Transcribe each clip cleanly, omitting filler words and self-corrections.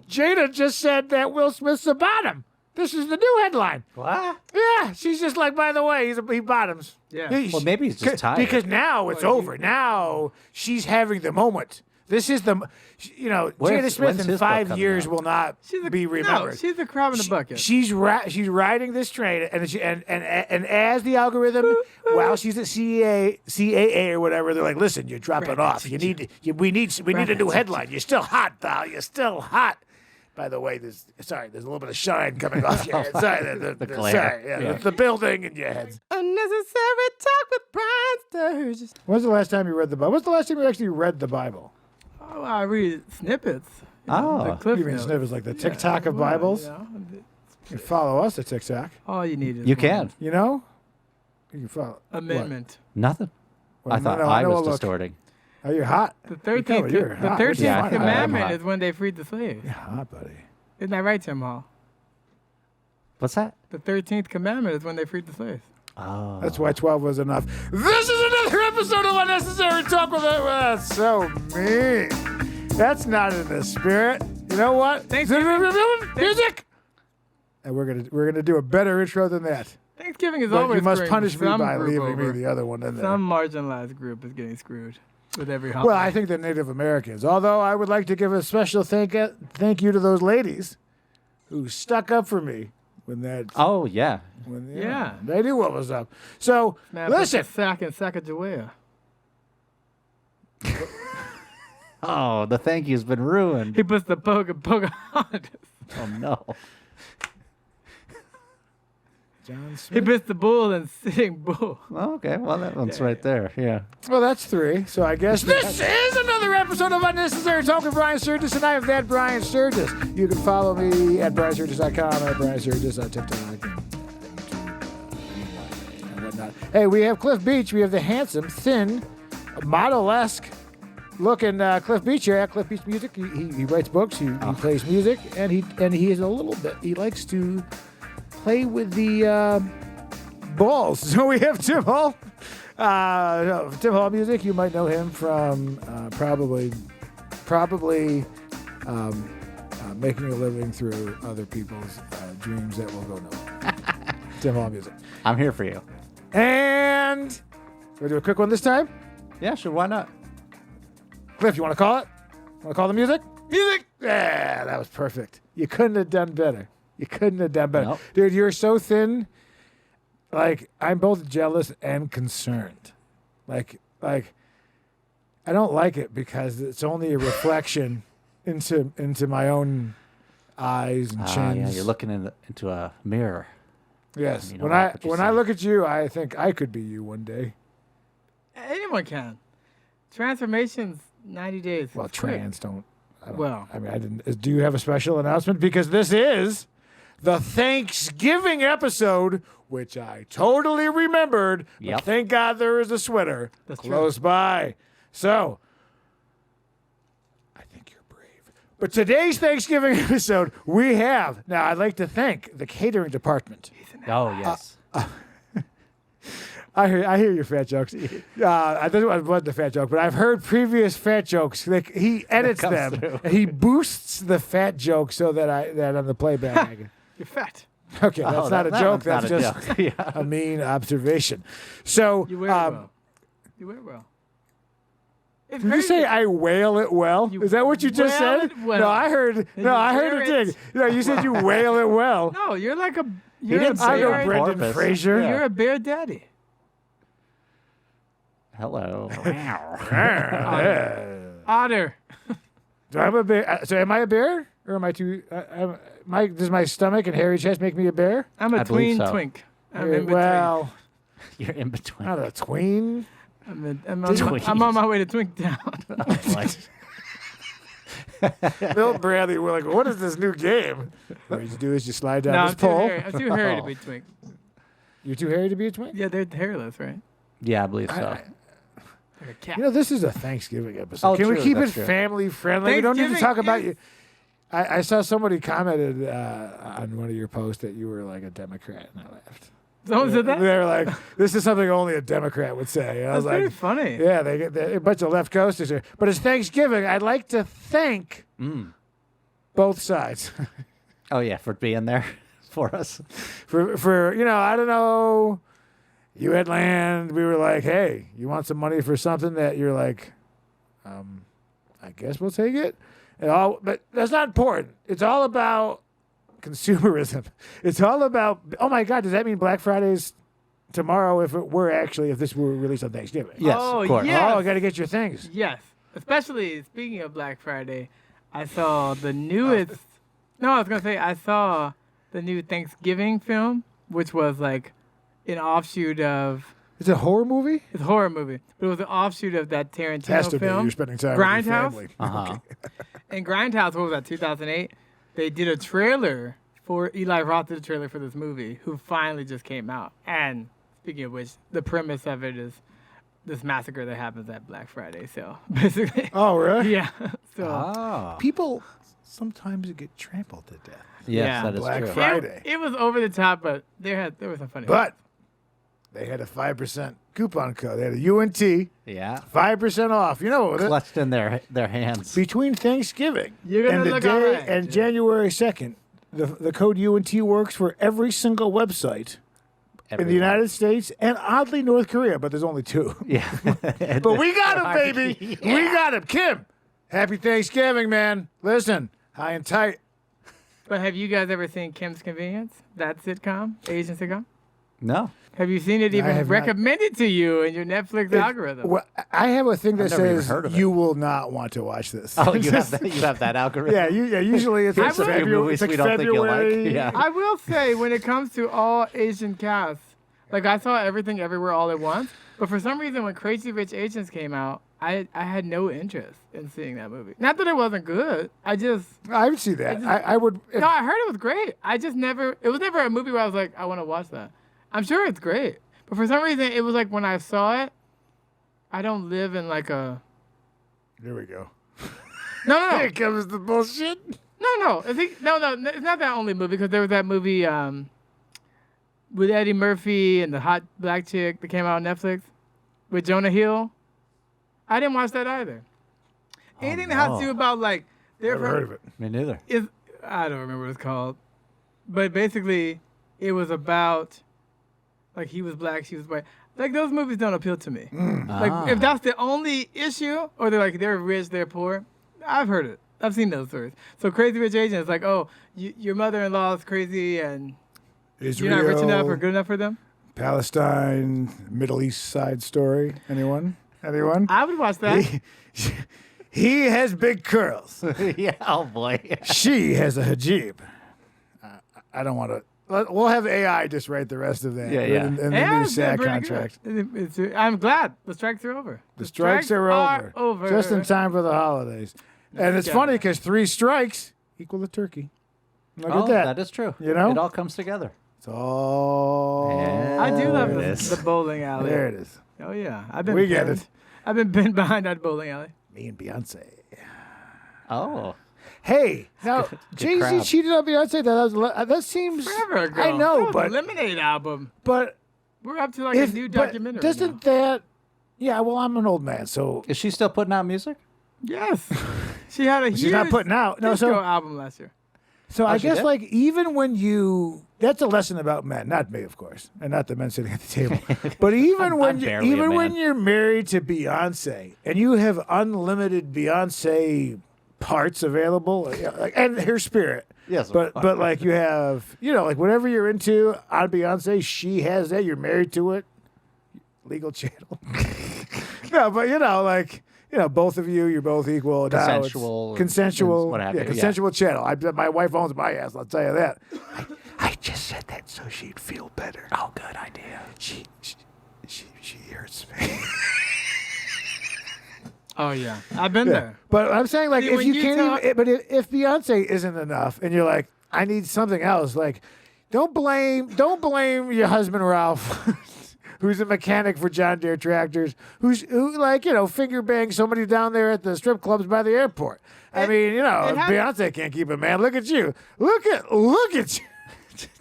Jada just said that Will Smith's a bottom. This is the new headline. What? Yeah, she's just like, by the way, he bottoms. Yeah. Well, maybe he's just tired. Because now it's over. Now she's having the moment. This is the, Jada Smith in 5 years will not be remembered. No, she's the crab in the bucket. She's riding this train, and as the algorithm, while she's at CAA or whatever, they're like, listen, you're dropping off. We need a new headline. You're still hot, pal. You're still hot. By the way, there's a little bit of shine coming off your head. Sorry, the glare. The building in your head. Unnecessary talk with Brian Sturges. When's the last time you read the Bible? When's the last time you actually read the Bible? Oh, I read snippets. The Cliff Notes. Snippets like the TikTok of Bibles? You follow us at TikTok. All you need is You can. You know? You can follow. Amendment. What? Nothing. Well, I thought I was distorting. Oh, you're hot. The 13th commandment is when they freed the slaves. You're hot, buddy. Isn't that right, Tim Hall? What's that? The 13th commandment is when they freed the slaves. Oh. That's why 12 was enough. This is another episode of Unnecessary Talk with It. That's so mean. That's not in the spirit. You know what? Music. And we're gonna do a better intro than that. Thanksgiving is but always you must great. punish me Some by group leaving over. me the other one in there. Some marginalized group is getting screwed with every holiday. Well, I think the Native Americans. Although I would like to give a special thank you to those ladies who stuck up for me when that. Oh yeah. Yeah. They knew what was up. So listen. Sack and Sacagawea. Oh, the thank you's been ruined. He puts the Pocahontas. Oh no. John Smith. He puts the bull and Sitting Bull. Oh, okay, well that one's right there. Yeah. Well, that's 3. So I guess this is another episode of Unnecessary Talk with Brian Sturges, and I am that Brian Sturges. You can follow me at BrianSturges.com, at Brian Sturges on TikTok, and whatnot. Hey, we have Cliff Beach. We have the handsome, thin, model-esque looking Cliff Beach here at Cliff Beach Music. He writes books. He plays music, and he is a little bit. He likes to play with the balls. So we have Tim Hall. Tim Hall Music. You might know him from probably making a living through other people's dreams that will go nowhere. Tim Hall Music. I'm here for you. And we'll do a quick one this time. Yeah, sure. Why not? Cliff, you want to call it? Want to call the music? Music! Yeah, that was perfect. You couldn't have done better. Nope. Dude, you're so thin. Like, I'm both jealous and concerned. Like, I don't like it because it's only a reflection into my own eyes and chins. Yeah, you're looking into a mirror. Yes. You know When I look at you, I think I could be you one day. Anyone can. Transformations, 90 days. Well, trans don't. I didn't. Do you have a special announcement? Because this is the Thanksgiving episode, which I totally remembered. Yep. But thank God there is a sweater That's close by. So, I think you're brave. But today's Thanksgiving episode, we have. Now, I'd like to thank the catering department. Oh yes. I hear your fat jokes. I don't know what the fat joke, but I've heard previous fat jokes. Like, he edits them through. and he boosts the fat joke so that on the playback. You're fat. Okay, that's not a joke. That's just joke. a mean observation. So You wear it well. You wear it well. did you say I wail it well? Is that what you just wail said? it well. No, I heard. No, I heard wear a it. dig. No, you said you wail it well. No, you're like a. didn't You're a say I know it on bear. Brendan purpose. Fraser. Yeah. You're a bear daddy. Hello. Otter. Do I'm a bear? So am I a bear, or am I too? Does my stomach and hairy chest make me a bear? I'm a I believe tween so. twink. I'm in between. Well, You're in between. not a tween. I'm Twink. on my way to twink down. Bill Bradley, we're like, what is this new game? What you do is you slide down No, this I'm too pole. hairy. I'm too hairy to be twink. You're too hairy to be a twin? Yeah, they're hairless, right? Yeah, I believe so. Like a cat. You know, this is a Thanksgiving episode. Oh, Can we true, keep it that's true. family friendly? We don't need to Thanksgiving talk about is- you. I saw somebody commented on one of your posts that you were like a Democrat, and I laughed. Someone said that? They were like, "This is something only a Democrat would say." And I was That's pretty like, funny. "Yeah, they a bunch of left coasters here." But it's Thanksgiving. I'd like to thank the both sides. Oh yeah, for being there for us. for I don't know. You had land. We were like, hey, you want some money for something that you're like, I guess we'll take it. But that's not important. It's all about consumerism. It's all about. Oh my God, does that mean Black Friday's tomorrow? If this were released on Thanksgiving? Yes, Oh, of course. yes. Oh, I got to get your things. Yes. Especially speaking of Black Friday, I saw the newest. No, I was gonna say I saw the new Thanksgiving film, which was like an offshoot of. It's a horror movie. It's a horror movie, but it was an offshoot of that Tarantino Has to film. be. You're spending time with your Grindhouse. family. Uh-huh. And Grindhouse, what was that? 2008. They did a trailer for Eli Roth did a trailer for this movie, who finally just came out. And speaking of which, the premise of it is this massacre that happens at Black Friday. So basically, Oh, really? yeah. So Oh. People sometimes get trampled to death. Yes, Yeah. that is Black true. Friday. it was over the top, but there was some funny. But they had a 5% coupon code. They had a UNT, Yeah. 5% off. You know, Clutched in their hands. between Thanksgiving You're gonna and the look day all right, and Jim. January 2nd, the code UNT works for every single website in the Everyone. United States and oddly North Korea, but there's only 2. Yeah. But we got him, baby. Yeah. We got him. Kim, happy Thanksgiving, man. Listen, high and tight. But have you guys ever seen Kim's Convenience? That sitcom, Asian sitcom. No. Have you seen it I even have not. recommended to you in your Netflix algorithm? Well, I have a thing that I've never even says heard of it. you will not want to watch this. Oh, you have that algorithm. Yeah, usually it's like I will- February. movies It's like we don't think you'll like. February. Yeah. I will say, when it comes to all Asian casts, like I saw Everything Everywhere All at Once, but for some reason when Crazy Rich Asians came out, I had no interest in seeing that movie. Not that it wasn't good. I would see that. I would. no, I heard it was great. It was never a movie where I was like, I want to watch that. I'm sure it's great. But for some reason, it was like when I saw it, I don't live in like a. There we go. No. Here comes the bullshit. No. It's not that only movie, because there was that movie with Eddie Murphy and the hot black chick that came out on Netflix with Jonah Hill. I didn't watch that either. Anything that has to do about like Never heard of it. Me neither. I don't remember what it's called, but basically it was about like he was black, she was white. Like those movies don't appeal to me. Like if that's the only issue, or they're rich, they're poor, I've heard it. I've seen those stories. So Crazy Rich Asians, like, oh, your mother-in-law is crazy and Israel, you're not rich enough or good enough for them. Palestine, Middle East side story. Anyone? I would watch that. He has big curls. Yeah. Oh boy. She has a hijab. I don't want to. We'll have AI just write the rest of that. Yeah, yeah. In the Yeah, new it's SAG pretty contract. good. I'm glad the strikes are over. The strikes are over. Just in time for the holidays. And it's Yeah. funny because 3 strikes equal a turkey. Look Oh, at that. that is true. You know? It all comes together. It's all. Yeah. I do love There it is. the bowling alley. There it is. Oh yeah, We get it. I've been pinned behind that bowling alley. Me and Beyonce. Oh. Hey, now Good Jay-Z crowd. cheated on Beyonce. That seems Forever ago. I know, That was but a Lemonade album. but We're up to like if a new but documentary. doesn't now. that? Yeah, well, I'm an old man, so Is she still putting out music? Yes, she had a huge she's not putting out. No, disco so album last year. I she guess did? like even when you, that's a lesson about men, not me, of course, and not the men sitting at the table, but even I'm barely a when man. you're married to Beyonce and you have unlimited Beyonce parts available, and her spirit. Yes. But like you have, like whatever you're into on Beyonce, she has that. You're married to it. Legal channel. No, but both of you're both equal. Now it's Consensual, consensual, what have yeah, you, yeah. consensual channel. My wife owns my ass. I'll tell you that. I just said that so she'd feel better. Oh, good idea. She hurts me. Oh yeah, I've been there. But I'm saying, like, See, if when you you can't talk- even, but if Beyonce isn't enough, and you're like, I need something else, like, don't blame your husband Ralph, who's a mechanic for John Deere tractors, who finger bangs somebody down there at the strip clubs by the airport. I mean, Beyonce can't keep it, man. Look at you. Look at you.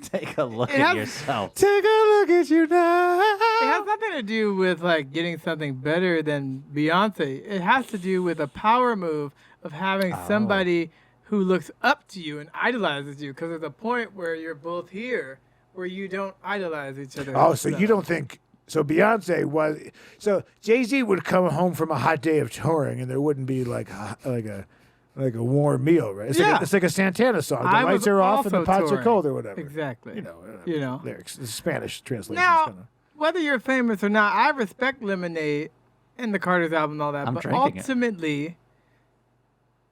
Take a look It at has- yourself. Take a look at you now. It has nothing to do with like getting something better than Beyonce. It has to do with a power move of having somebody who looks up to you and idolizes you, because there's a point where you're both here where you don't idolize each other. Oh, so you don't think so? Beyonce was so Jay-Z would come home from a hot day of touring, and there wouldn't be like a warm meal, right? It's, Yeah. it's like a Santana song. The I lights was are off and the also pots are touring. cold or whatever. Exactly. You know, lyrics. The Spanish translation. Now, whether you're famous or not, I respect Lemonade and the Carter's album and all that. I'm But drinking it. ultimately,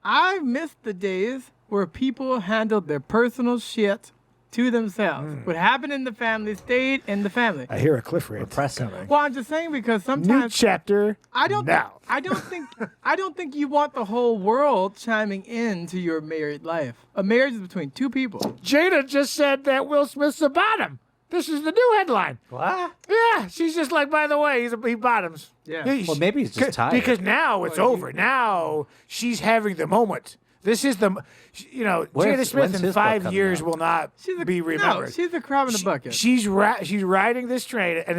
I miss the days where people handled their personal shit to themselves. What happened in the family stayed in the family. I hear a cliff rant Repressing. coming. Well, I'm just saying because New sometimes chapter. I don't now. I don't think you want the whole world chiming into your married life. A marriage is between two people. Jada just said that Will Smith's a bottom. This is the new headline. What? Yeah, she's just like, by the way, he bottoms. Yeah. Well, maybe he's just tired. Because now it's over. Now she's having the moment. This is the, Jada When's Smith in his book 5 coming years out? will not be remembered. No, she's a crab in a bucket. She's riding this train, and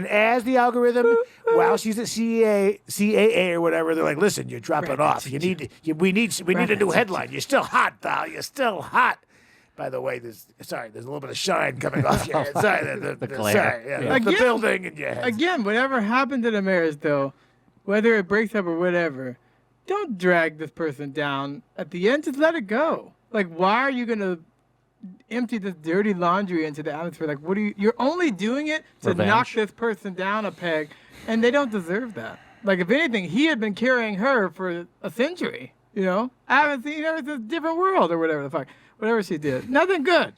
as the algorithm, while she's at CAA or whatever, they're like, listen, you're dropping off. We need a new headline. You're still hot, pal. You're still hot. By the way, there's a little bit of shine coming off your head. Sorry, the glare. sorry, Yeah. the building in your head. Again, whatever happened to the marriage, though, whether it breaks up or whatever, don't drag this person down. At the end, just let it go. Like, why are you gonna empty this dirty laundry into the atmosphere? Like, what are you? You're only doing it to Revenge. knock this person down a peg, and they don't deserve that. Like, if anything, he had been carrying her for a century. I haven't seen her since Different World or whatever the fuck, whatever she did. Nothing good.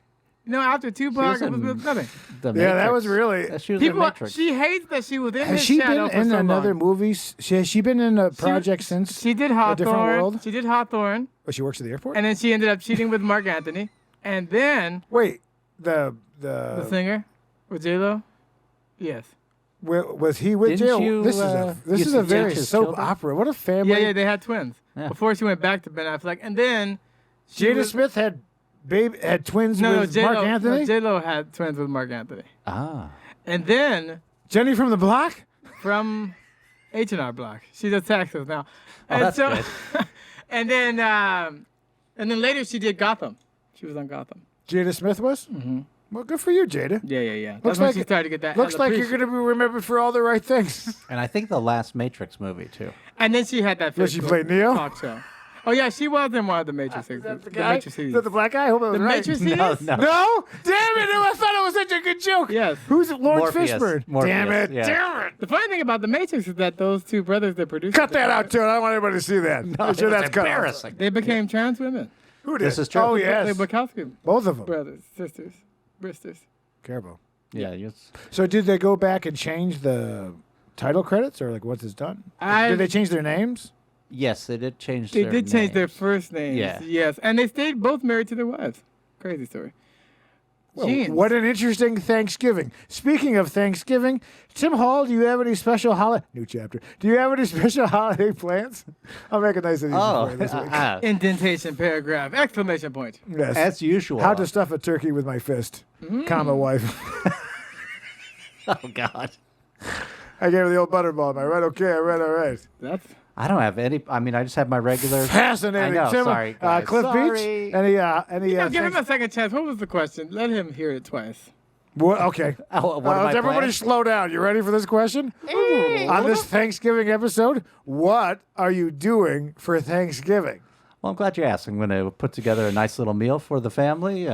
After Tupac, it was nothing. Yeah, that was really. She was in People, Matrix. she hates that she was in Has his she shadow been in for so another long. movie? Has she been in a project since? She did A Different Hawthorne. World? She did Hawthorne, Oh, she works at the airport. and then she ended up cheating with Mark Anthony, and then Wait, the singer with J Lo. Yes. was he with Didn't Jill? you, This used is a to very teach his soap children? opera. What a family! Yeah, they had twins Yeah. before she went back to Ben Affleck, and then she Jada was- Smith had twins with J-Lo, Mark Anthony. J Lo had twins with Mark Anthony, Ah. and then Jenny from the Block. from H&R Block, she's at Texas now, Oh, and that's so, good. and then later she did Gotham. She was on Gotham. Jada Smith was. Mm-hmm. Well, good for you, Jada. Yeah. That's Looks when like she started to get that. Looks like you're alopecia. going to be remembered for all the right things. And I think the last Matrix movie, too. And then she had that. Did she Facebook play Neo? Talk show. Oh yeah, she was in one of the Matrix. Is that the The guy? Matrix Is that the black guy? I hope I was The right. Matrix No, is? no. No? Damn it! I thought it was such a good joke. Yes. Who's it? Lawrence Morpheus. Fishburne. Morpheus, Damn it! yeah. Damn it! The funny thing about the Matrix is that those two brothers that produced Cut it, that out, too. I don't want anybody to see that. I'm sure that's cut off. embarrassing. they became trans women. Who did? This is true. Oh, The yes. Wachowski Both of them. brothers, sisters, Bristers. Careful. Yeah, yes. So did they go back and change the title credits, or like what's this done? Did they change their names? Yes, they did change They their did change their names. first names. Yeah. Yes, and they stayed both married to their wives. Crazy story. Well, Jeans. what an interesting Thanksgiving. Speaking of Thanksgiving, Tim Hall, do you have any special holiday? New chapter. Do you have any special holiday plans? I'll make a nice and easy for you this week. Indentation paragraph! Exclamation point. Yes. As usual. How to stuff a turkey with my fist, comma wife. Oh, God. I gave her the old butterball. Am I right? Okay, I read all right. That's I don't have any. I mean, I just have my regular. Fascinating. I know, Tim, sorry, guys. Cliff Sorry. Beach? Any give him a second chance. What was the question? Let him hear it twice. What? Okay. Oh, what are my everybody plans? slow down. You ready for this question? On this Thanksgiving episode, what are you doing for Thanksgiving? Well, I'm glad you asked. I'm going to put together a nice little meal for the family.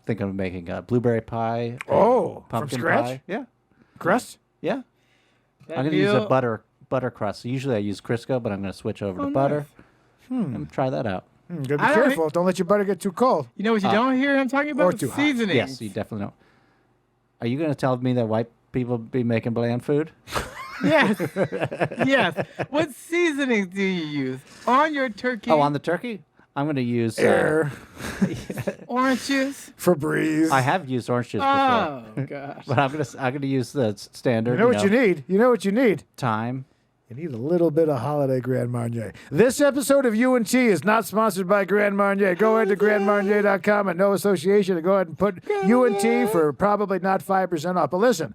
Thinking of making a blueberry pie. Oh, from pumpkin scratch? pie. Yeah. Crust? Yeah. That I'm going to use a meal- butter crust. Usually I use Crisco, but I'm going to switch over to Oh, butter. nice. And try that out. Gotta be I don't careful. Don't let your butter get too cold. You know what you don't hear him talking or about? too hot. Seasonings. Yes, you definitely don't. Are you going to tell me that white people be making bland food? Yes. Yes. What seasonings do you use on your turkey? Oh, on the turkey? I'm going to use. Air, orange juice. Febreze. I have used orange juice before, Oh gosh. but I'm gonna use the standard. You know what you need? You know what you need? Thyme. You need a little bit of holiday Grand Marnier. This episode of UNT is not sponsored by Grand Marnier. Go ahead to grandmarnier.com and no association and go ahead and put UNT for probably not 5% off. But listen,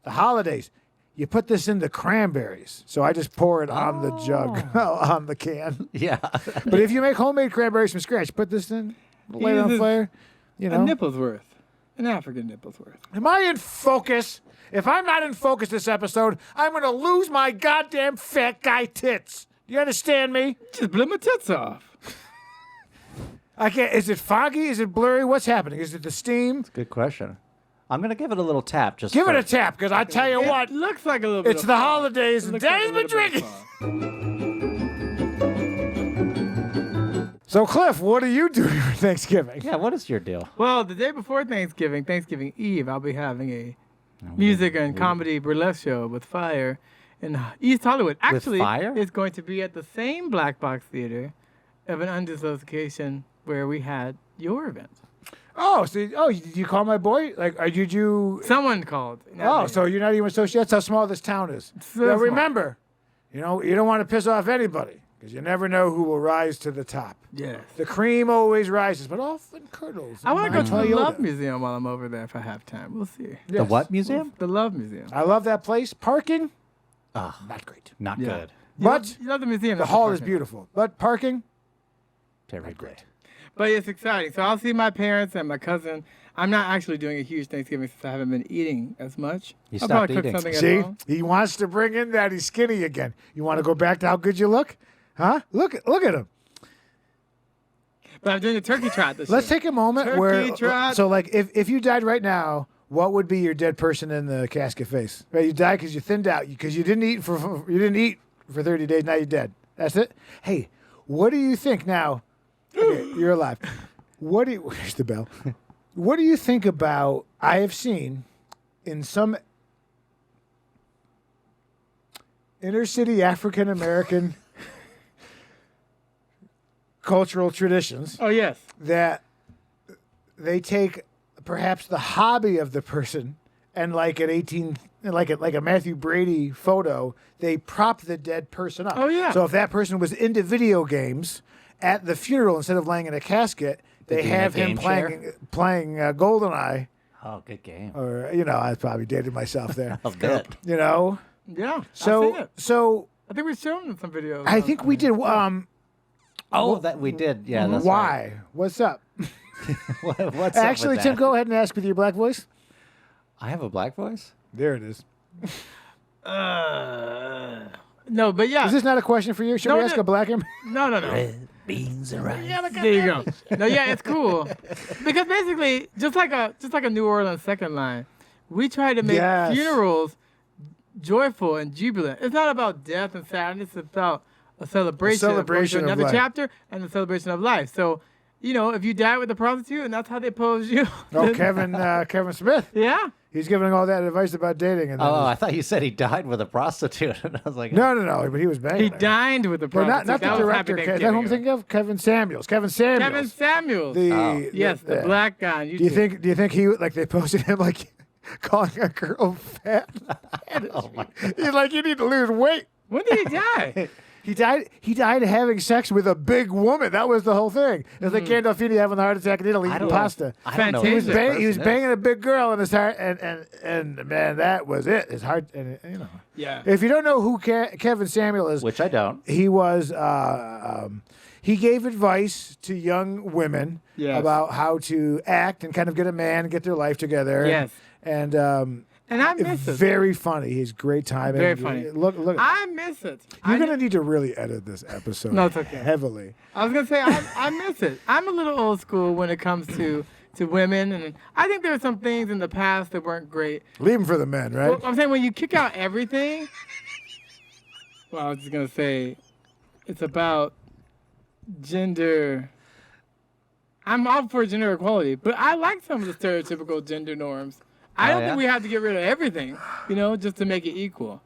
the holidays, you put this in the cranberries. So I just pour it on the jug, on the can. Yeah. But if you make homemade cranberries from scratch, put this in, lay it on fire. You know, A Nipplesworth. An African Nipplesworth. am I in focus? If I'm not in focus this episode, I'm going to lose my goddamn fat guy tits. Do you understand me? Just blew my tits off. I can't. Is it foggy? Is it blurry? What's happening? Is it the steam? Good question. I'm going to give it a little tap. Just Give it for- a tap, because I tell you what, It looks like a little bit it's of the fall. holidays It and looks like a Daddy's been little bit of drinking. fall. So, Cliff, what are you doing for Thanksgiving? Yeah, what is your deal? Well, the day before Thanksgiving, Thanksgiving Eve, I'll be having a music and comedy burlesque show with Fire in East Hollywood. Actually, Fire? it's going to be at the same Black Box Theater of an undisclosed location where we had your event. Oh, so did you call my boy? Like, did you? Someone called. Oh, so you're not even associated. That's how small this town is. So Now small. remember, you don't want to piss off anybody because you never know who will rise to the top. Yes. The cream always rises, but often curdles. I want to go to the Toyota. Love Museum while I'm over there if I have time. We'll see. The Yes. what museum? The Love Museum. I love that place. Parking, not great. Not Yeah. good. But You love the museum. the that's hall is parking lot. beautiful. But parking, Very not great. But it's exciting. So I'll see my parents and my cousin. I'm not actually doing a huge Thanksgiving since I haven't been eating as much. You I'll stopped probably cook eating. something See, at home. he wants to bring in that he's skinny again. You want to go back to how good you look? Huh? Look at him. But I'm doing a turkey trot this Let's year. take a moment Turkey where trot. so like if you died right now, what would be your dead person in the casket face? Right, you died because you thinned out because you didn't eat for 30 days. Now you're dead. That's it. Hey, what do you think now? Okay, you're alive. Where's the bell? What do you think about? I have seen in some inner city African American cultural traditions Oh, yes. that they take perhaps the hobby of the person and like a Matthew Brady photo, they prop the dead person up. Oh, yeah. So if that person was into video games at the funeral, instead of laying in a casket, they do in a have him game chair? playing GoldenEye. Oh, good game. Or I probably dated myself there. A bit. Yeah. I've seen So it. so I think we've shown some videos. I think we did. Oh, that we did. Yeah, that's Why? What's up? right. What's Actually, up with Tim, that? go ahead and ask with your black voice. I have a black voice? There it is. No, but yeah. Is this not a question for you? Should No, we ask no. a black him? No. Beans and rice. There you go. No, yeah, it's cool because basically, just like a New Orleans second line, we try to make Yes. funerals joyful and jubilant. It's not about death and sadness. It's about a celebration. celebration of of another life. chapter and the celebration of life. So, if you die with a prostitute and that's how they pose you. Oh, Kevin Smith. Yeah. He's giving all that advice about dating. And then Oh, I thought you said he died with a prostitute. And I was like, no, but he was banging. He her. dined with a Well, prostitute. not the That was Happy director. Is that who I'm Thanksgiving. thinking of? Kevin Samuels. Kevin Kevin Samuels. Yes, the black guy. on Do you YouTube. think he like they posted him like calling a girl fat? oh my God. He's like, you need to lose weight. When did he die? He died having sex with a big woman. That was the whole thing. It's like Gandolfini having a heart attack in Italy I eating don't pasta. I don't know. He was, who Fantastic. this he was person banging is. a big girl in his heart, and man, that was it. His heart, and Yeah. If you don't know who Kevin Samuel is, Which I don't. he was he gave advice to young women Yes. about how to act and kind of get a man and get their life together. Yes. and And I miss it. very funny. He's great timing. Very funny. Look. I miss it. You're I gonna need to really edit this episode. No, it's okay. Heavily. I was gonna say I miss it. I'm a little old school when it comes to women, and I think there are some things in the past that weren't great. Leave him for the men, right? Well, I'm saying when you kick out everything. Well, I was just gonna say, it's about gender. I'm all for gender equality, but I like some of the stereotypical gender norms. I don't yeah? think we have to get rid of everything, just to make it equal.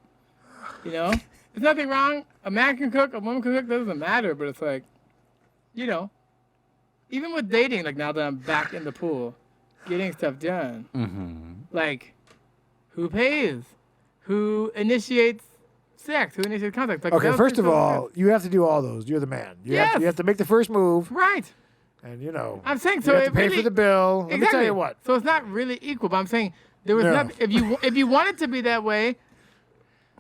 There's nothing wrong. A man can cook, a woman can cook, doesn't matter, but it's like, even with dating, like now that I'm back in the pool, getting stuff done, like, who pays? Who initiates sex? Who initiates contact? Like, Okay, those first things of are all, good. you have to do all those. You're the man. You Yes. have to make the first move, Right. and I'm saying you so. have It to pay really, for the bill. Let me tell you what. So it's not really equal, but I'm saying there was No. nothing. If you want it to be that way,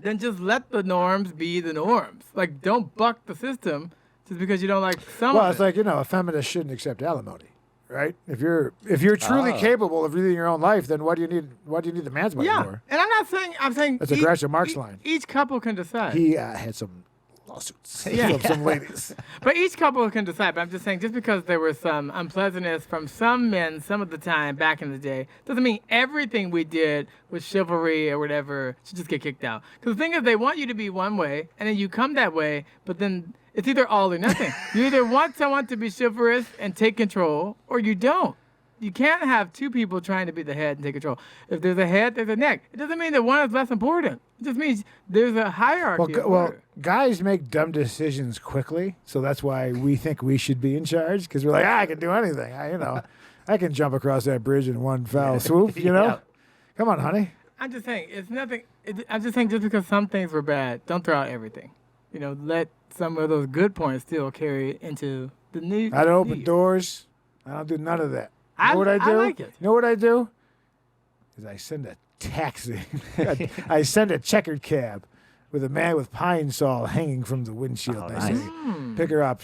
then just let the norms be the norms. Like, don't buck the system just because you don't like some Well, of it's it. like, a feminist shouldn't accept alimony, right? If you're truly capable of leading your own life, then what do you need the man's money Yeah, for? and I'm saying That's a Groucho Marx line. Each couple can decide. He had some lawsuits Yeah. from some ladies. But each couple can decide. But I'm just saying, just because there was some unpleasantness from some men some of the time back in the day, doesn't mean everything we did with chivalry or whatever should just get kicked out. Because the thing is, they want you to be one way, and then you come that way, but then it's either all or nothing. You either want someone to be chivalrous and take control, or you don't. You can't have two people trying to be the head and take control. If there's a head, there's a neck. It doesn't mean that one is less important. It just means there's a hierarchy. Well, guys make dumb decisions quickly, so that's why we think we should be in charge, because we're like, I can do anything. I can jump across that bridge in one foul swoop, Yeah. Come on, honey. I'm just saying, it's nothing. I'm just saying, just because some things were bad, don't throw out everything. Let some of those good points still carry into the new. I don't open doors. I don't do none of that. You know what I do? I like it. You know what I do? Is I send a taxi. I send a checkered cab with a man with pine saw hanging from the windshield. Oh, I nice. say, pick her up.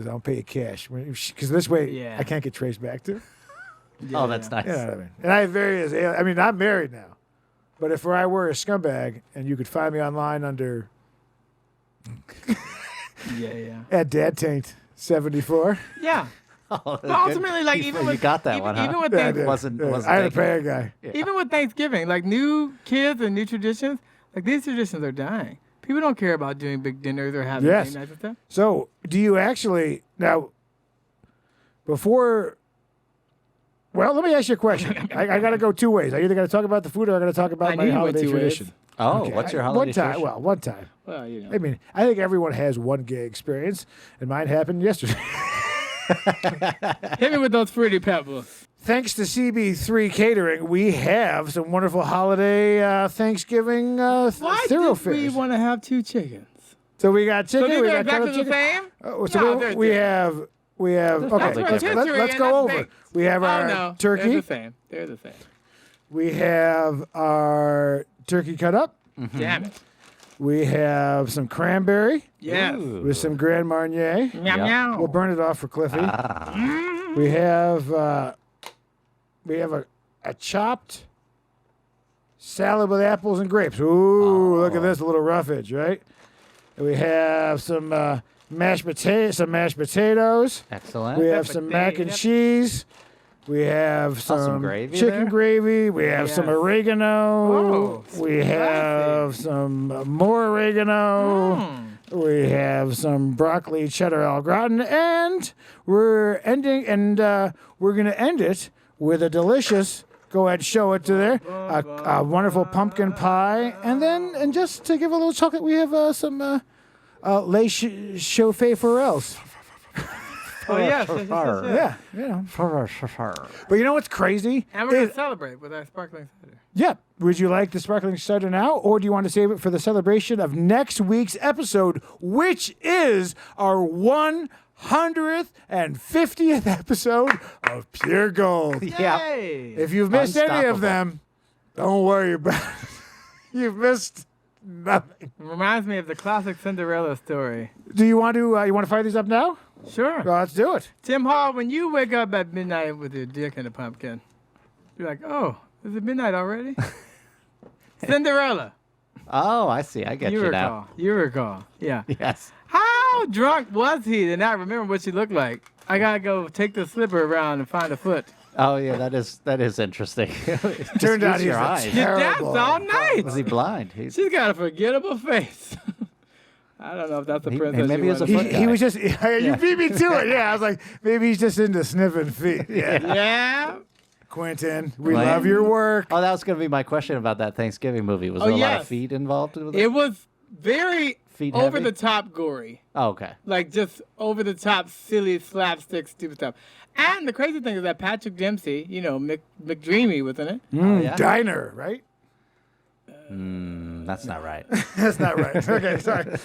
I'll pay you cash. Because this way Yeah. I can't get traced back to. Oh, that's nice. You know what I mean? And I have various. I'm married now. But if I were a scumbag and you could find me online under Yeah. at Dad Taint 74. Yeah. Oh, But ultimately, like even you with got that even, one, huh? even with Yeah, I things, did. Wasn't I had to thinking. pay a guy. even with Thanksgiving, like new kids and new traditions, like these traditions are dying. People don't care about doing big dinners or having Yes. game nights and stuff. So, do you actually now? Before, well, let me ask you a question. I got to go two ways. I either got to talk about the food or I got to talk about I my knew you went holiday two ways. tradition. Oh, Okay, what's your One holiday time. tradition? Well, one time. Well, I mean, I think everyone has one gay experience, and mine happened yesterday. hit me with those fruity pebbles. Thanks to CB3 Catering, we have some wonderful holiday Thanksgiving Why thoroughfares. did we want to have two chickens? So we got chicken. So these we are got exactly curry the chicken. same? Oh, so No, we, they're we different. have. Okay, probably let's, different. let's go over. We have Oh our no, turkey. They're the same. They're the same. We have our turkey cut up. Damn it. We have some cranberry Yes. Ooh. with some Grand Marnier. Meow Yeah. meow. We'll burn it off for Cliffy. Mm-hmm. We have a chopped salad with apples and grapes. Ooh, look at this, a little roughage, right? And we have some mashed potatoes. Excellent. We have some mac and cheese. We have some gravy chicken there? gravy. We have some Yes. oregano. Oh, we have some more oregano. We have some broccoli cheddar au gratin, and we're going to end it with a delicious. Go ahead, show it to there. A wonderful pumpkin pie, and just to give a little chocolate, we have some lait chauffé forels. Oh yes. Yeah, Yeah. But you know what's crazy? And we're gonna celebrate with our sparkling cider. Yeah. Would you like the sparkling cider now, or do you want to save it for the celebration of next week's episode, which is our 150th episode of Pure Gold? Yeah. Yay. If you've missed any Unstoppable. of them, don't worry about it. You've missed nothing. Reminds me of the classic Cinderella story. Do you want to fire these up now? Sure. Well, let's do it. Tim Hall, when you wake up at midnight with your dick in a pumpkin, you're like, oh, is it midnight already? Cinderella. Oh, I see. I get you now. You recall. Yeah. Yes. How drunk was he to not remember what she looked like? I gotta go take the slipper around and find a foot. Oh, yeah. That is interesting. Turned out Use he's your a eyes. You danced terrible. all night. Was he blind? He's, She's got a forgettable face. I don't know if that's the He- princess. maybe you it's a wanted. foot guy. He was just, you beat me to it. Yeah, I was like, maybe he's just into sniffing feet. Yeah. Yeah. Quentin, we Quentin. love your work. Oh, that was going to be my question about that Thanksgiving movie. Was Oh, there a lot yes. of feet involved with It it? was very Feet over heavy? the top gory. Oh, okay. Like just over the top, silly, slapstick, stupid stuff. And the crazy thing is that Patrick Dempsey, McDreamy was in it. yeah? Diner, right? That's not right. That's not right. Okay, sorry.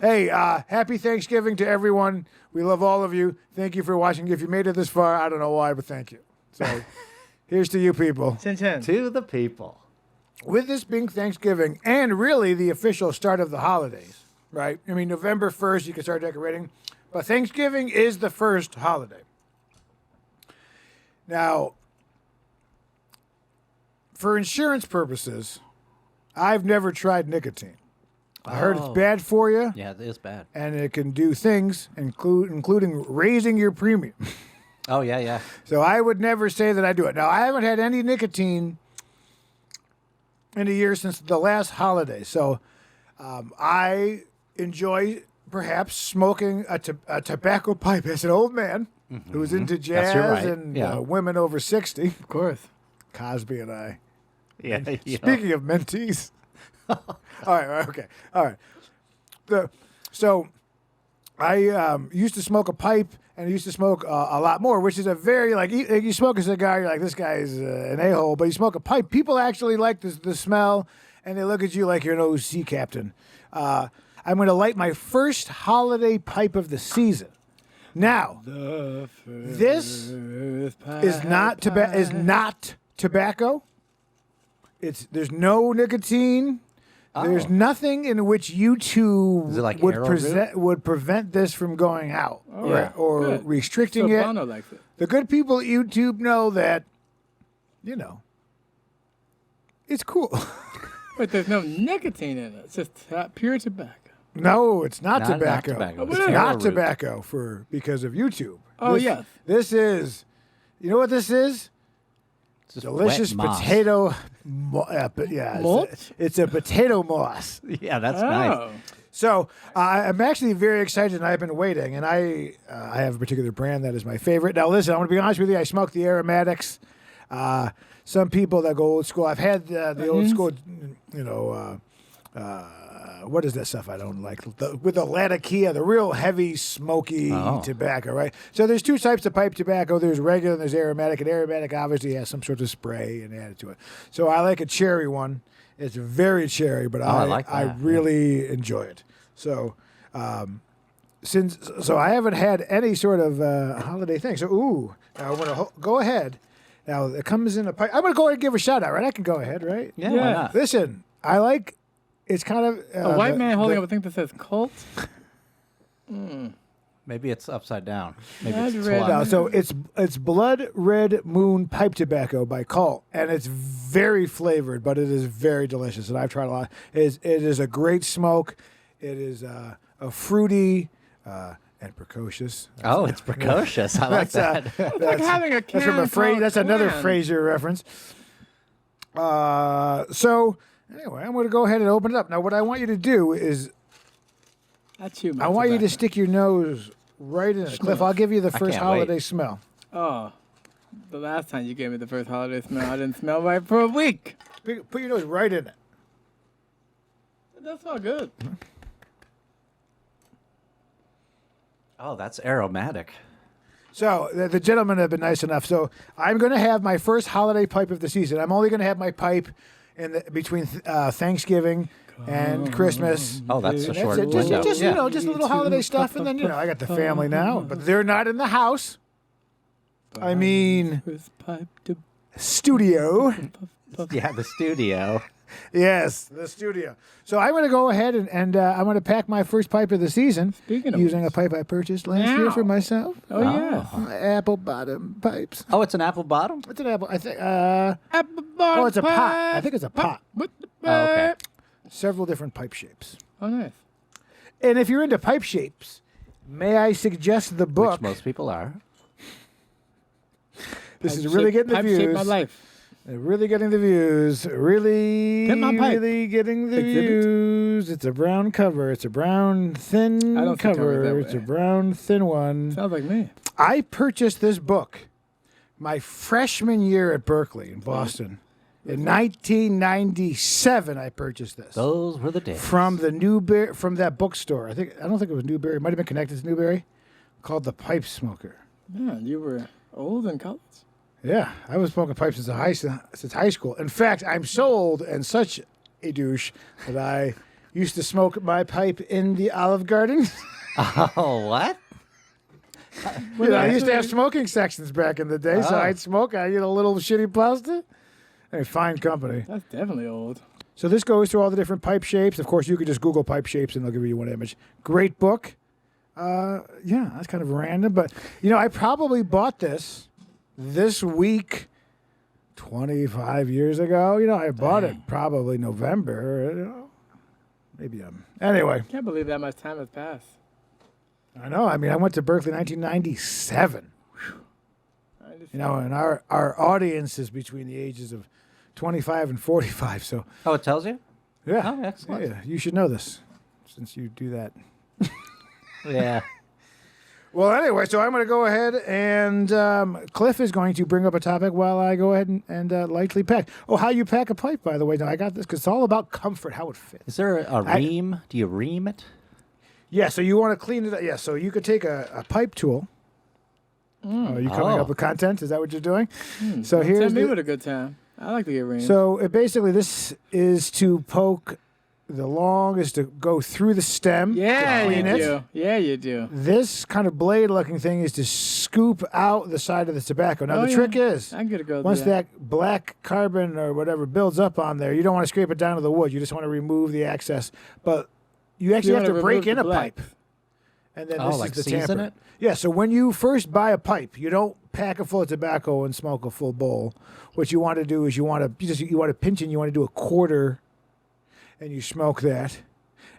Hey, happy Thanksgiving to everyone. We love all of you. Thank you for watching. If you made it this far, I don't know why, but thank you. So here's to you people. Chin chin. To the people. with this being Thanksgiving and really the official start of the holidays, right? I mean, November 1st, you can start decorating, but Thanksgiving is the first holiday. Now, for insurance purposes, I've never tried nicotine. I heard it's bad for you. Yeah, it is bad. And it can do things, including raising your premium. Oh, yeah. So I would never say that I do it. Now, I haven't had any nicotine in a year since the last holiday. So I enjoy perhaps smoking a tobacco pipe as an old man who's into jazz and women over 60. Of course. Cosby and I. Yeah. Speaking of mentees. All right. Okay. All right. So I used to smoke a pipe, and I used to smoke a lot more, which is a very, like, you smoke a cigar, you're like, this guy's an a-hole, but you smoke a pipe, people actually like the smell, and they look at you like you're an OC captain. I'm going to light my first holiday pipe of the season. Now, this is not tobacco. There's no nicotine. There's nothing in which YouTube would prevent this from going out or restricting it. Bono likes it. The good people at YouTube know that, it's cool. But there's no nicotine in it. It's just pure tobacco. No, it's not tobacco. It's It's not tobacco because of YouTube. Oh, yes. This is, you know what this is? It's just Delicious wet moss. potato. It's a potato moss. Yeah, that's nice. So I'm actually very excited, and I've been waiting. And I have a particular brand that is my favorite. Now, listen, I'm going to be honest with you. I smoke the aromatics. Some people that go old school. I've had the old school, what is that stuff I don't like? With the Latakia, the real heavy, smoky tobacco, right? So there's two types of pipe tobacco. There's regular and there's aromatic. And aromatic obviously has some sort of spray and added to it. So I like a cherry one. It's very cherry, but I really enjoy it. So so I haven't had any sort of holiday thing. So now I'm gonna go ahead. Now it comes in a pipe. I'm gonna go ahead and give a shout out, right? I can go ahead, right? Yeah. Why not? Listen, I like. It's kind of a white man holding up a thing that says cult. Maybe it's upside down. Maybe That's it's red. twice. No, so it's Blood Red Moon Pipe Tobacco by Cult, and it's very flavored, but it is very delicious, and I've tried a lot. It is a great smoke. It is a fruity and precocious. Oh, it's precocious. I like that. It's like having a can. That's from a phrase. That's another can. Frasier reference. So anyway, I'm going to go ahead and open it up. Now, what I want you to do is I want you to stick your nose right in it. Cliff, I'll give you the first holiday smell. Oh, the last time you gave me the first holiday smell, I didn't smell right for a week. Put your nose right in it. It does smell good. Oh, that's aromatic. So the gentlemen have been nice enough. So I'm going to have my first holiday pipe of the season. I'm only going to have my pipe between Thanksgiving and Christmas. Oh, that's a short Just window. just a little holiday stuff, and then I got the family now, but they're not in the house. I mean, studio. Yeah, the studio. Yes, the studio. So I'm going to go ahead and I'm going to pack my first pipe of the season using a pipe I purchased last year for myself. Oh, yeah. Apple bottom pipes. Oh, it's an apple bottom? It's an apple. I think. Apple bottom It's a pot. I think it's a pot. With the Oh, okay. Several different pipe shapes. Oh, nice. And if you're into pipe shapes, may I suggest the book? Which most people are. This is really getting the Pipe views. shaped my life. Really getting the views. Really, Hit my pipe. really getting the Exhibit. views. It's a brown cover. It's a brown thin I don't see covers cover. that It's a way. brown thin one. Sounds like me. I purchased this book my freshman year at Berkeley in Boston. In 1997, I purchased this Those were the days. from that bookstore. I don't think it was Newberry. It might have been connected to Newberry, called the Pipe Smoker. Man, you were old in college. Yeah, I was smoking pipes since high school. In fact, I'm so old and such a douche that I used to smoke my pipe in the Olive Garden. Oh, what? I used to have smoking sections back in the day, so I'd smoke. I get a little shitty pasta, Hey, fine company. That's definitely old. So this goes through all the different pipe shapes. Of course, you could just Google pipe shapes and they'll give you one image. Great book. Yeah, that's kind of random, but I probably bought this week 25 years ago. I bought it probably November. Maybe anyway. Can't believe that much time has passed. I know. I mean, I went to Berkeley 1997. And our audience is between the ages of 25 and 45. So. Oh, it tells you? Yeah. Oh, excellent. Yeah, you should know this since you do that. Yeah. Well, anyway, so I'm going to go ahead and Cliff is going to bring up a topic while I go ahead and lightly pack. Oh, how you pack a pipe, by the way. Now, I got this because it's all about comfort, how it fits. Is there a ream? Do you ream it? Yeah, so you want to clean it up. Yeah, so you could take a pipe tool. Are you coming up with content? Is that what you're doing? So here's Send me with a good time. I like to get reamed. So basically, this is to poke. The long is to go through the stem. Yeah, to clean you it. do. Yeah, you do. This kind of blade-looking thing is to scoop out the side of the tobacco. Now, the trick is, I'm gonna go once do that. black carbon or whatever builds up on there, you don't want to scrape it down to the wood. You just want to remove the excess. But you actually have to break in a pipe. And then this like is the season tamper. it? Yeah, so when you first buy a pipe, you don't pack it full of tobacco and smoke a full bowl. What you want to do is you want to pinch and you want to do a quarter, and you smoke that.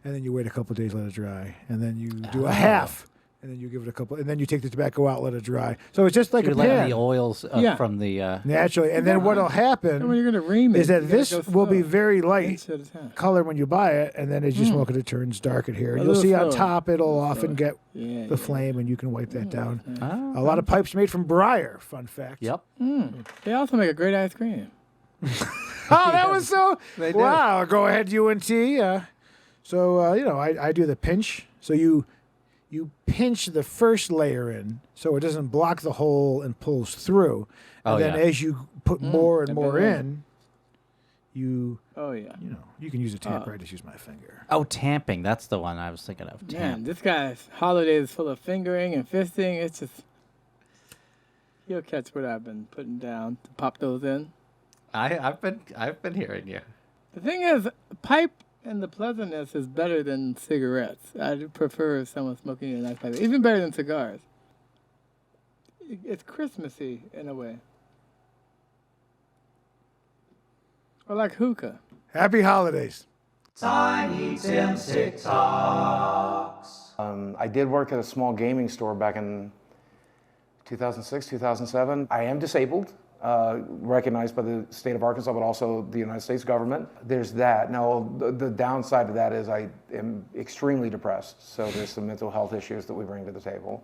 And then you wait a couple of days, let it dry, and then you do a half, and then you give it a couple, and then you take the tobacco out, let it dry. So it's just like You're a letting pan, the oils from the. naturally. And then what'll And when happen you're gonna ream it, is that you gotta this go will be slow. very light Inch at a time. color when you buy it, and then as you smoke it, it turns dark in here. A And you'll little see on slower. top it'll often get Yeah, the flame, and you can wipe that down. Ah, A lot of pipes made from briar. Fun fact. Yep. They also make a great ice cream. Oh, that was so. They do. Wow. Go ahead, UNT. So I do the pinch. So you pinch the first layer in, so it doesn't block the hole and pulls through. And then as you put more and more in, you Oh yeah. you can use a tamper. I just use my finger. Oh, tamping. That's the one I was thinking of. Man, Tamp. this guy's holiday is full of fingering and fisting. It's just you'll catch what I've been putting down to pop those in. I've been hearing you. The thing is, pipe and the pleasantness is better than cigarettes. I do prefer someone smoking a nice pipe, even better than cigars. It's Christmassy in a way, or like hookah. Happy holidays. Tiny Tim's TikToks. I did work at a small gaming store back in 2006, 2007. I am disabled, recognized by the state of Arkansas, but also the United States government. There's that. Now, the downside of that is I am extremely depressed, so there's some mental health issues that we bring to the table.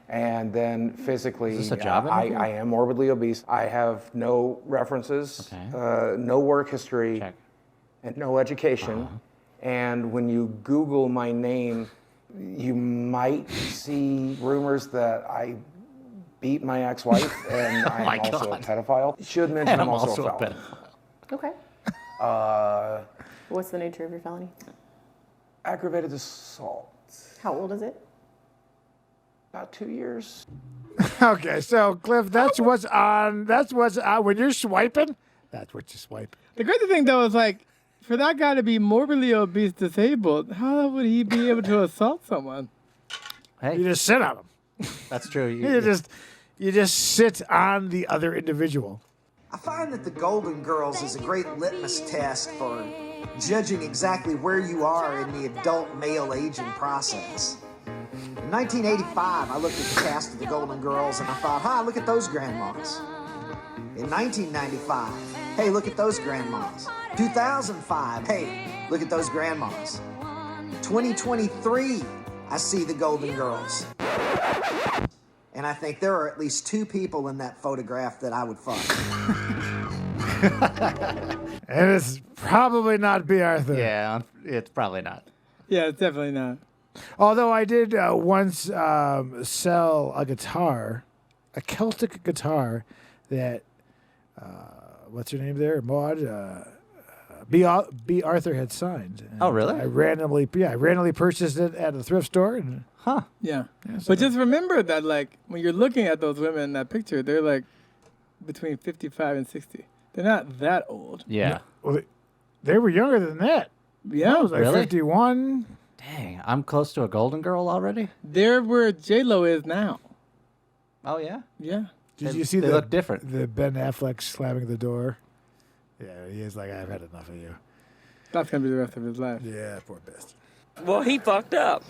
And then physically, Is this a job interview? I am morbidly obese. I have no references, no work history, Check. and no education. And when you Google my name, you might see rumors that I beat my ex-wife and I'm my also a God. pedophile. Should mention And I'm also a felon. Okay. What's the nature of your felony? Aggravated assault. How old is it? About 2 years. Okay, so Cliff, that's what's on. That's what's on when you're swiping. That's what you swipe. The crazy thing though is like, for that guy to be morbidly obese, disabled, how would he be able to assault someone? Hey, You just sit on them. that's true. You just sit on the other individual. I find that the Golden Girls is a great litmus test for judging exactly where you are in the adult male aging process. In 1985, I looked at the cast of the Golden Girls and I thought, look at those grandmas. In 1995, hey, look at those grandmas. 2005, hey, look at those grandmas. 2023, I see the Golden Girls. And I think there are at least 2 people in that photograph that I would fuck. And it's probably not B. Arthur. Yeah, it's probably not. Yeah, it's definitely not. Although I did once sell a guitar, a Celtic guitar that, what's her name there? Maud. B. Arthur had signed. And Oh, really? I randomly purchased it at a thrift store. And Huh. Yeah. But just remember that, like, when you're looking at those women in that picture, they're like between 55 and 60. They're not that old. Yeah. Well, they were younger than that. Yeah. I was like Really? 51. Dang, I'm close to a Golden Girl already. They're where J-Lo is now. Oh yeah. Yeah. Did They- you see they look different. the Ben Affleck slamming the door? Yeah, he is like, I've had enough of you. That's going to be the rest of his life. Yeah, poor bastard. Well, he fucked up.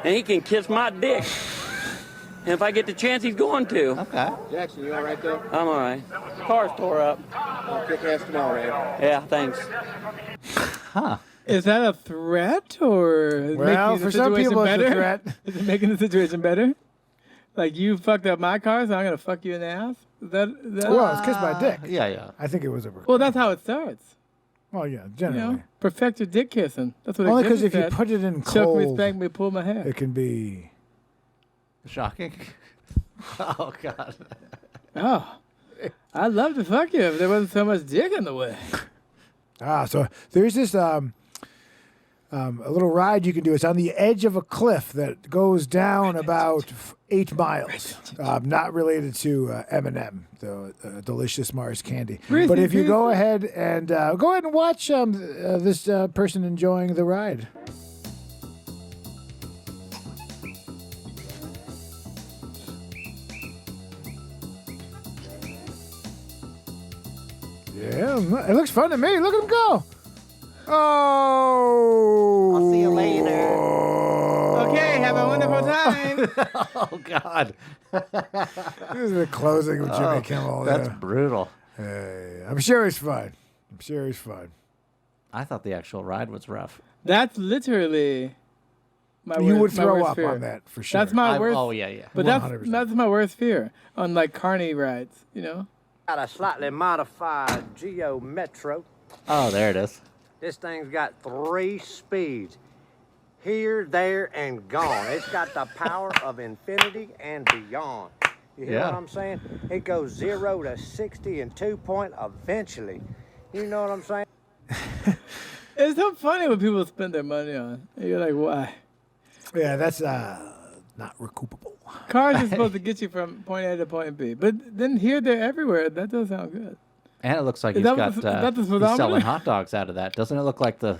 And he can kiss my dick. And if I get the chance, he's going to. Okay. Jackson, you all right though? I'm all right. Car's tore up. I'll kick ass tomorrow, man. Yeah, thanks. Huh. Is that a threat or is Well, making for the some situation people, it's a better? threat. Is it making the situation better? Like you fucked up my car, so I'm gonna fuck you in the ass? Is that Well, it's kissed my dick. Yeah, yeah. I think it was a. well, that's how it starts. Well, yeah, You generally. know, perfect your dick kissing. That's what. Only because because if you put it in choke me, cold, spank me, pull my hair. it can be. Shocking. Oh God. Oh, I'd love to fuck you if there wasn't so much dick in the way. So there's this a little ride you can do. It's on the edge of a cliff that goes down about 8 miles. Not related to M&M, the delicious Mars candy. Reese's But if you go Pieces. ahead and watch this person enjoying the ride. Yeah, it looks fun to me. Look at him go. Oh. I'll see you later. Okay, have a wonderful time. Oh God. This is the closing of Jimmy Kimmel. That's Yeah. brutal. Hey, I'm sure he's fine. I thought the actual ride was rough. That's literally my You would worst, my throw worst up fear. on that for sure. That's my I- worst. oh yeah, yeah. But 100%. that's my worst fear on like carny rides. You know. Got a slightly modified Geo Metro. Oh, there it is. This thing's got 3 speeds. Here, there, and gone. It's got the power of infinity and beyond. You hear Yeah. what I'm saying? It goes 0 to 60 in 2 point eventually. You know what I'm saying? It's so funny when people spend their money on. And you're like, why? Yeah, that's not recoupable. Cars are supposed to get you from point A to point B, but then here, they're everywhere. That does sound good. And it looks like Is he's that got the- is that the he's speedometer? selling hot dogs out of that. Doesn't it look like the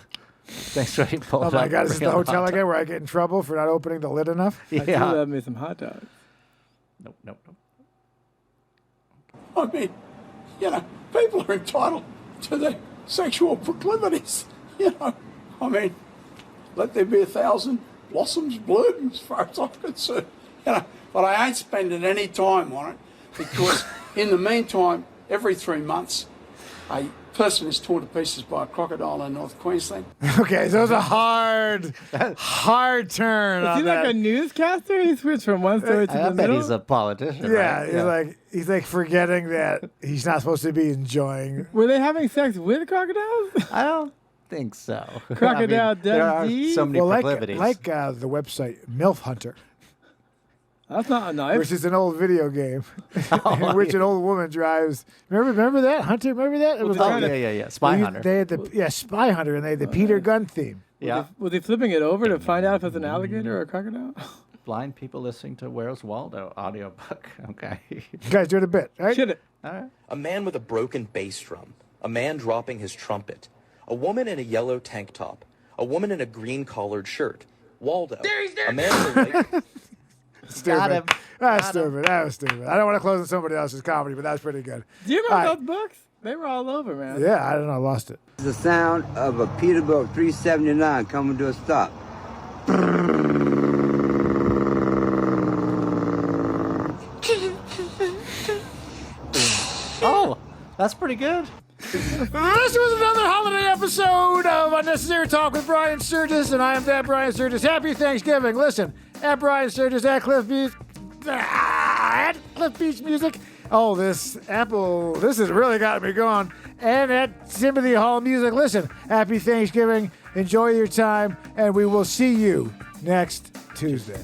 things where he pulled Oh my up God, this is the real hotel hot again where I get in trouble for not opening the lid enough. I do Yeah. love me some hot dogs. Nope, nope, nope. I mean, you know, people are entitled to their sexual proclivities. You know, I mean, let there be 1,000 blossoms bloom as far as I'm concerned. You know, but I ain't spending any time on it because in the meantime, every 3 months, a person is torn to pieces by a crocodile in North Queensland. Okay, so it was a hard turn Is on he that. like a newscaster? He switched from one story to I the bet middle. he's a politician. yeah, right? he's like forgetting that he's not supposed to be enjoying. Were they having sex with crocodiles? I don't think so. Crocodile there are Dundee? so many Well, proclivities. like the website MILF Hunter, That's not a knife. which is an old video game in which an old woman drives. Remember that Hunter? Remember that? It was oh like yeah. Spy Hunter. They had Spy Hunter, and they had the Peter Gunn theme. Yeah. Was he flipping it over to find out if it's an alligator or a crocodile? Blind people listening to Where's Waldo audiobook. Okay. You guys doing a bit, right? Should it? All right. A man with a broken bass drum, a man dropping his trumpet, a woman in a yellow tank top, a woman in a green collared shirt, Waldo, a man with a white... Stupid. Got him. That's stupid. That was stupid. I don't want to close on somebody else's comedy, but that's pretty good. Do you remember All those books? They were all over, man. Yeah, I don't know. I lost it. The sound of a Peterbilt 379 coming to a stop. Oh, that's pretty good. This was another holiday episode of Unnecessary Talk with Brian Sturges, and I am that Brian Sturges. Happy Thanksgiving. Listen, at Brian Sturges, at Cliff Beach, at Cliff Beach Music. Oh, this has really got me going. And at Timothy Hall Music. Listen, happy Thanksgiving. Enjoy your time, and we will see you next Tuesday.